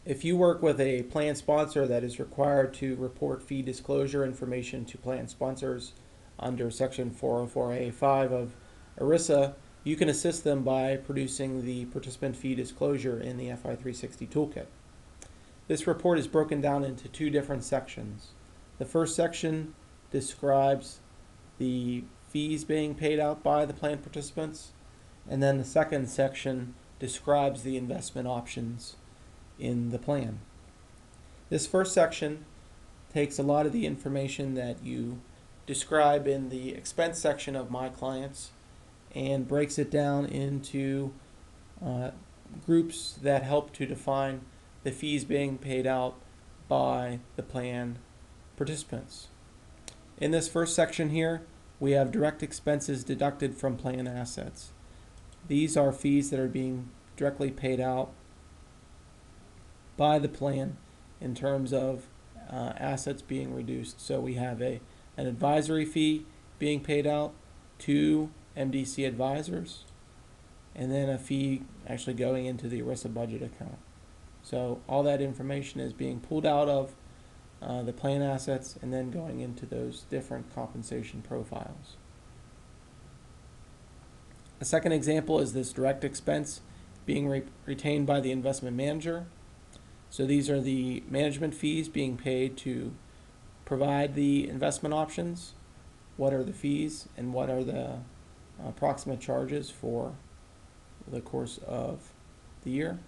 If you work with a plan sponsor that is required to report fee disclosure information to plan sponsors under Section 404A5 of ERISA, you can assist them by producing the participant fee disclosure in the fi360 Toolkit. This report is broken down into two different sections. The first section describes the fees being paid out by the plan participants, and then the second section describes the investment options in the plan. This first section takes a lot of the information that you describe in the expense section of My Clients and breaks it down into groups that help to define the fees being paid out by the plan participants. In this first section here, we have direct expenses deducted from plan assets. These are fees that are being directly paid out by the plan in terms of assets being reduced. So we have an advisory fee being paid out to MDC advisors, and then a fee actually going into the ERISA budget account. So all that information is being pulled out of the plan assets and then going into those different compensation profiles. A second example is this direct expense being retained by the investment manager. So these are the management fees being paid to provide the investment options. What are the fees and what are the approximate charges for the course of the year?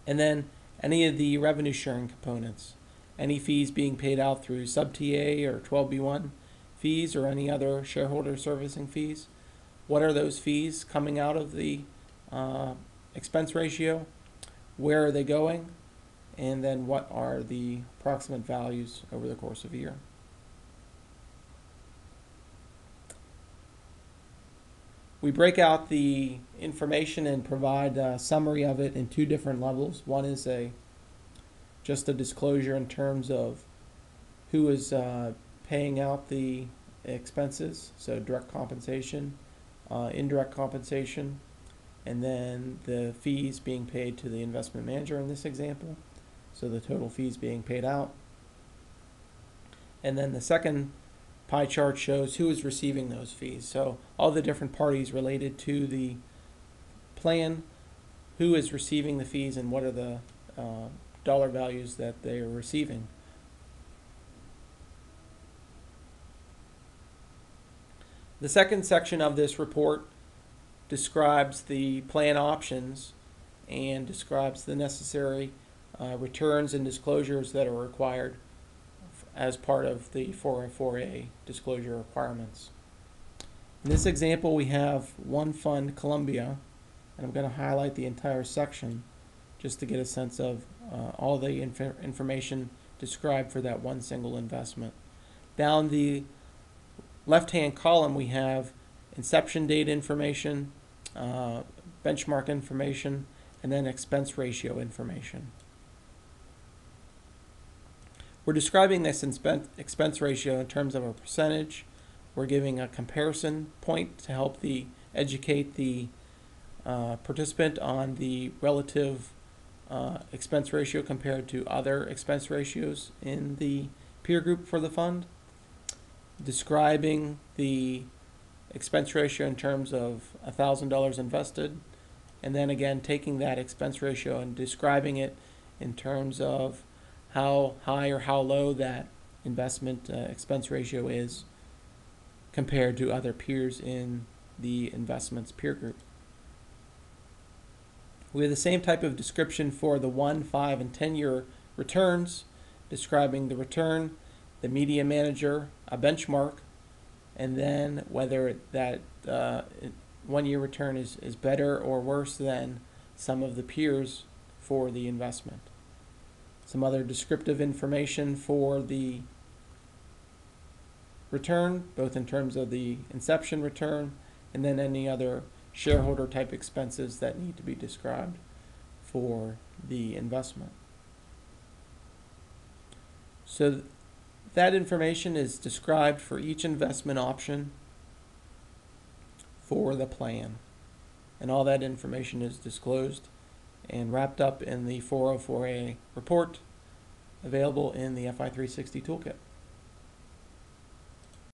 And then any of the revenue sharing components, any fees being paid out through sub-TA or 12B1 fees or any other shareholder servicing fees. What are those fees coming out of the expense ratio? Where are they going? And then what are the approximate values over the course of a year? We break out the information and provide a summary of it in two different levels. One is just a disclosure in terms of who is paying out the expenses, so direct compensation, indirect compensation, and then the fees being paid to the investment manager in this example, so the total fees being paid out. And then the second pie chart shows who is receiving those fees, so all the different parties related to the plan, who is receiving the fees and what are the dollar values that they are receiving. The second section of this report describes the plan options and describes the necessary returns and disclosures that are required as part of the 404A disclosure requirements. In this example, we have one fund, Columbia, and I'm going to highlight the entire section just to get a sense of all the information described for that one single investment. Down the left-hand column, we have inception date information, benchmark information, and then expense ratio information. We're describing this expense ratio in terms of a percentage. We're giving a comparison point to help educate the participant on the relative expense ratio compared to other expense ratios in the peer group for the fund. Describing the expense ratio in terms of $1,000 invested, and then again taking that expense ratio and describing it in terms of how high or how low that investment expense ratio is compared to other peers in the investments peer group. We have the same type of description for the 1, 5, and 10-year returns, describing the return, the media manager, a benchmark, and then whether that 1-year return is better or worse than some of the peers for the investment. Some other descriptive information for the return, both in terms of the inception return and then any other shareholder type expenses that need to be described for the investment. So that information is described for each investment option for the plan, and all that information is disclosed and wrapped up in the 404A report available in the fi360 toolkit.